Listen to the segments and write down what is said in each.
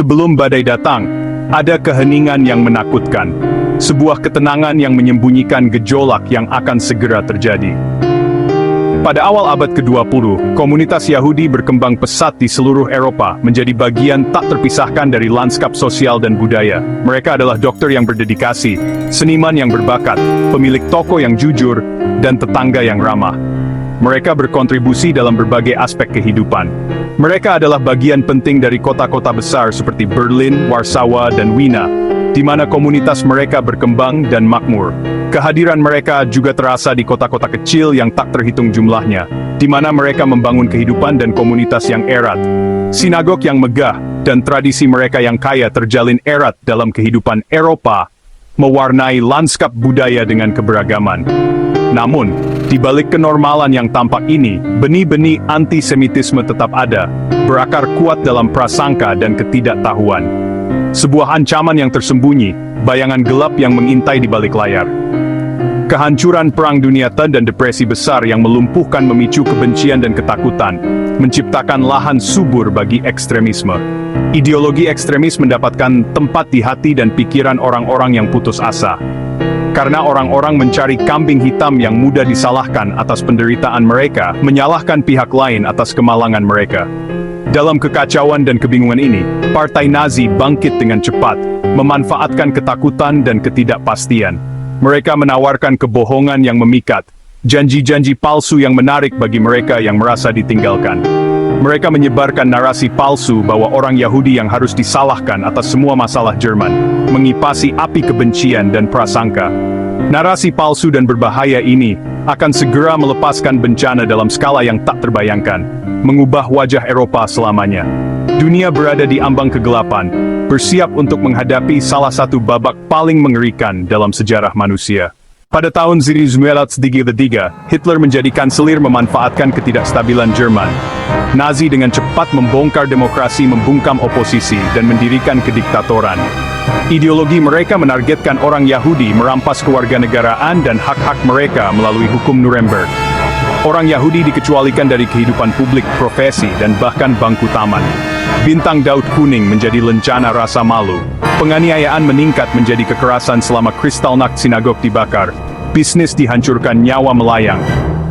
Sebelum badai datang, ada keheningan yang menakutkan. Sebuah ketenangan yang menyembunyikan gejolak yang akan segera terjadi. Pada awal abad ke-20, komunitas Yahudi berkembang pesat di seluruh Eropa, menjadi bagian tak terpisahkan dari lanskap sosial dan budaya. Mereka adalah dokter yang berdedikasi, seniman yang berbakat, pemilik toko yang jujur, dan tetangga yang ramah. Mereka berkontribusi dalam berbagai aspek kehidupan. Mereka adalah bagian penting dari kota-kota besar seperti Berlin, Warsawa, dan Wina, di mana komunitas mereka berkembang dan makmur. Kehadiran mereka juga terasa di kota-kota kecil yang tak terhitung jumlahnya, di mana mereka membangun kehidupan dan komunitas yang erat. Sinagog yang megah dan tradisi mereka yang kaya terjalin erat dalam kehidupan Eropa, mewarnai lanskap budaya dengan keberagaman. Namun, di balik kenormalan yang tampak ini, benih-benih antisemitisme tetap ada, berakar kuat dalam prasangka dan ketidaktahuan. Sebuah ancaman yang tersembunyi, bayangan gelap yang mengintai di balik layar. Kehancuran Perang Dunia III dan depresi besar yang melumpuhkan memicu kebencian dan ketakutan, menciptakan lahan subur bagi ekstremisme. Ideologi ekstremis mendapatkan tempat di hati dan pikiran orang-orang yang putus asa. Karena orang-orang mencari kambing hitam yang mudah disalahkan atas penderitaan mereka, menyalahkan pihak lain atas kemalangan mereka. Dalam kekacauan dan kebingungan ini, Partai Nazi bangkit dengan cepat, memanfaatkan ketakutan dan ketidakpastian. Mereka menawarkan kebohongan yang memikat, janji-janji palsu yang menarik bagi mereka yang merasa ditinggalkan. Mereka menyebarkan narasi palsu bahwa orang Yahudi yang harus disalahkan atas semua masalah Jerman, mengipasi api kebencian dan prasangka. Narasi palsu dan berbahaya ini akan segera melepaskan bencana dalam skala yang tak terbayangkan, mengubah wajah Eropa selamanya. Dunia berada di ambang kegelapan, bersiap untuk menghadapi salah satu babak paling mengerikan dalam sejarah manusia. Pada tahun 1933, Hitler menjadi kanselir memanfaatkan ketidakstabilan Jerman. Nazi dengan cepat membongkar demokrasi, membungkam oposisi, dan mendirikan kediktatoran. Ideologi mereka menargetkan orang Yahudi, merampas kewarganegaraan dan hak-hak mereka melalui hukum Nuremberg. Orang Yahudi dikecualikan dari kehidupan publik, profesi, dan bahkan bangku taman. Bintang Daud kuning menjadi lencana rasa malu. Penganiayaan meningkat menjadi kekerasan selama Kristallnacht sinagog dibakar. Bisnis dihancurkan, nyawa melayang.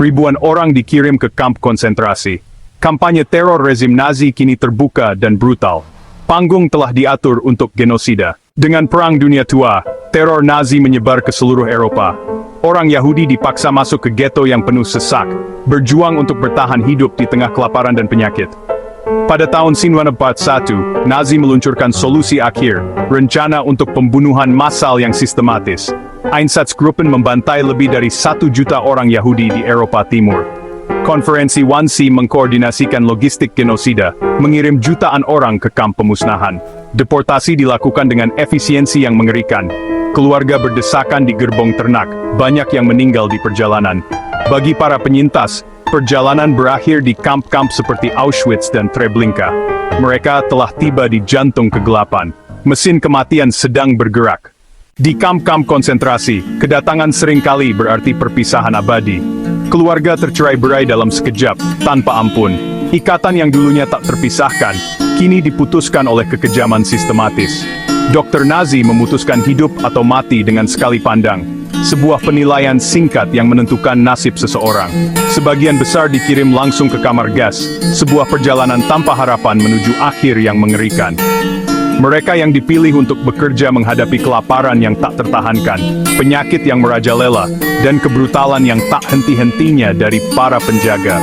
Ribuan orang dikirim ke kamp konsentrasi. Kampanye teror rezim Nazi kini terbuka dan brutal. Panggung telah diatur untuk genosida. Dengan Perang Dunia II, teror Nazi menyebar ke seluruh Eropa. Orang Yahudi dipaksa masuk ke ghetto yang penuh sesak, berjuang untuk bertahan hidup di tengah kelaparan dan penyakit. Pada tahun 1941, Nazi meluncurkan solusi akhir, rencana untuk pembunuhan massal yang sistematis. Einsatzgruppen membantai lebih dari 1 juta orang Yahudi di Eropa Timur. Konferensi Wannsee mengkoordinasikan logistik genosida, mengirim jutaan orang ke kamp pemusnahan. Deportasi dilakukan dengan efisiensi yang mengerikan. Keluarga berdesakan di gerbong ternak, banyak yang meninggal di perjalanan. Bagi para penyintas, perjalanan berakhir di kamp-kamp seperti Auschwitz dan Treblinka. Mereka telah tiba di jantung kegelapan. Mesin kematian sedang bergerak. Di kamp-kamp konsentrasi, kedatangan seringkali berarti perpisahan abadi. Keluarga tercerai-berai dalam sekejap, tanpa ampun. Ikatan yang dulunya tak terpisahkan, kini diputuskan oleh kekejaman sistematis. Dokter Nazi memutuskan hidup atau mati dengan sekali pandang. Sebuah penilaian singkat yang menentukan nasib seseorang. Sebagian besar dikirim langsung ke kamar gas, sebuah perjalanan tanpa harapan menuju akhir yang mengerikan. Mereka yang dipilih untuk bekerja menghadapi kelaparan yang tak tertahankan, penyakit yang merajalela, dan kebrutalan yang tak henti-hentinya dari para penjaga.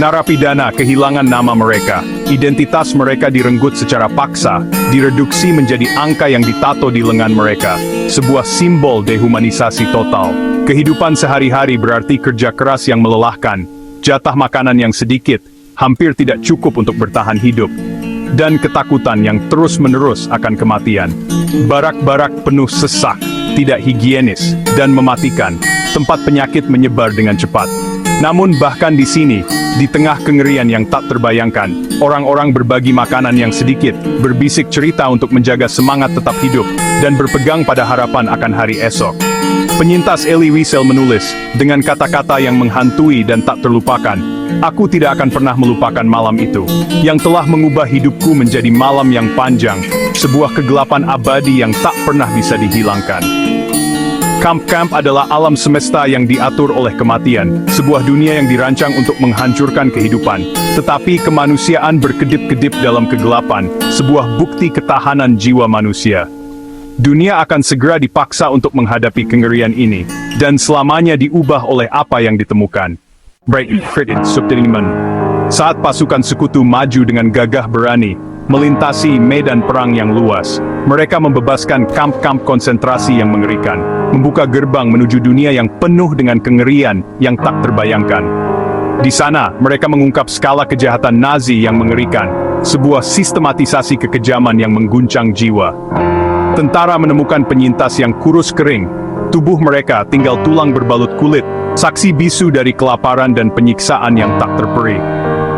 Narapidana kehilangan nama mereka, identitas mereka direnggut secara paksa, direduksi menjadi angka yang ditato di lengan mereka, sebuah simbol dehumanisasi total. Kehidupan sehari-hari berarti kerja keras yang melelahkan, jatah makanan yang sedikit, hampir tidak cukup untuk bertahan hidup, dan ketakutan yang terus-menerus akan kematian. Barak-barak penuh sesak, tidak higienis, dan mematikan. Tempat penyakit menyebar dengan cepat. Namun bahkan di sini, di tengah kengerian yang tak terbayangkan, orang-orang berbagi makanan yang sedikit, berbisik cerita untuk menjaga semangat tetap hidup, dan berpegang pada harapan akan hari esok. Penyintas Elie Wiesel menulis, dengan kata-kata yang menghantui dan tak terlupakan, "Aku tidak akan pernah melupakan malam itu, yang telah mengubah hidupku menjadi malam yang panjang, sebuah kegelapan abadi yang tak pernah bisa dihilangkan." Kamp-kamp adalah alam semesta yang diatur oleh kematian, sebuah dunia yang dirancang untuk menghancurkan kehidupan, tetapi kemanusiaan berkedip-kedip dalam kegelapan, sebuah bukti ketahanan jiwa manusia. Dunia akan segera dipaksa untuk menghadapi kengerian ini, dan selamanya diubah oleh apa yang ditemukan. Saat pasukan sekutu maju dengan gagah berani, melintasi medan perang yang luas, mereka membebaskan kamp-kamp konsentrasi yang mengerikan, membuka gerbang menuju dunia yang penuh dengan kengerian yang tak terbayangkan. Di sana, mereka mengungkap skala kejahatan Nazi yang mengerikan, sebuah sistematisasi kekejaman yang mengguncang jiwa. Tentara menemukan penyintas yang kurus kering, tubuh mereka tinggal tulang berbalut kulit, saksi bisu dari kelaparan dan penyiksaan yang tak terperi.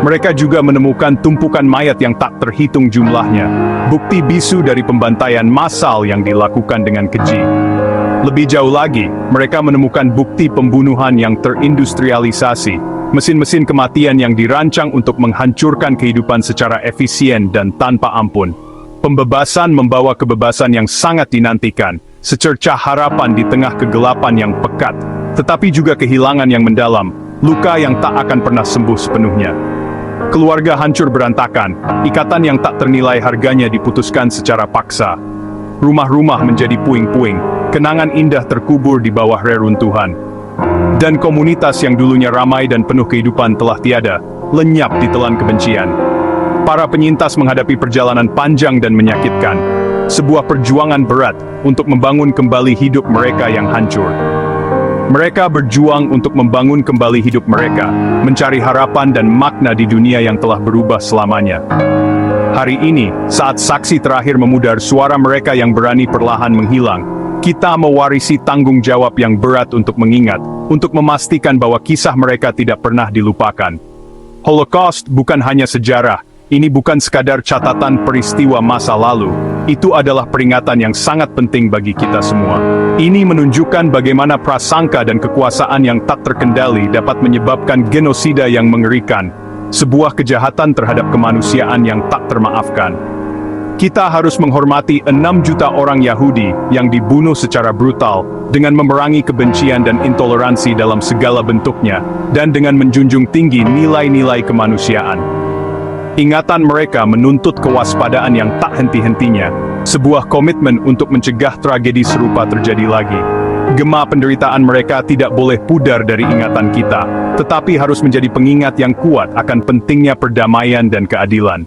Mereka juga menemukan tumpukan mayat yang tak terhitung jumlahnya, bukti bisu dari pembantaian massal yang dilakukan dengan keji. Lebih jauh lagi, mereka menemukan bukti pembunuhan yang terindustrialisasi, mesin-mesin kematian yang dirancang untuk menghancurkan kehidupan secara efisien dan tanpa ampun. Pembebasan membawa kebebasan yang sangat dinantikan, secercah harapan di tengah kegelapan yang pekat, tetapi juga kehilangan yang mendalam, luka yang tak akan pernah sembuh sepenuhnya. Keluarga hancur berantakan, ikatan yang tak ternilai harganya diputuskan secara paksa. Rumah-rumah menjadi puing-puing, kenangan indah terkubur di bawah reruntuhan. Dan komunitas yang dulunya ramai dan penuh kehidupan telah tiada, lenyap di telan kebencian. Para penyintas menghadapi perjalanan panjang dan menyakitkan, sebuah perjuangan berat untuk membangun kembali hidup mereka yang hancur. Mereka berjuang untuk membangun kembali hidup mereka, mencari harapan dan makna di dunia yang telah berubah selamanya. Hari ini, saat saksi terakhir memudar suara mereka yang berani perlahan menghilang, kita mewarisi tanggung jawab yang berat untuk mengingat, untuk memastikan bahwa kisah mereka tidak pernah dilupakan. Holocaust bukan hanya sejarah, ini bukan sekadar catatan peristiwa masa lalu, itu adalah peringatan yang sangat penting bagi kita semua. Ini menunjukkan bagaimana prasangka dan kekuasaan yang tak terkendali dapat menyebabkan genosida yang mengerikan, sebuah kejahatan terhadap kemanusiaan yang tak termaafkan. Kita harus menghormati 6 juta orang Yahudi yang dibunuh secara brutal, dengan memerangi kebencian dan intoleransi dalam segala bentuknya, dan dengan menjunjung tinggi nilai-nilai kemanusiaan. Ingatan mereka menuntut kewaspadaan yang tak henti-hentinya, sebuah komitmen untuk mencegah tragedi serupa terjadi lagi. Gema penderitaan mereka tidak boleh pudar dari ingatan kita, tetapi harus menjadi pengingat yang kuat akan pentingnya perdamaian dan keadilan.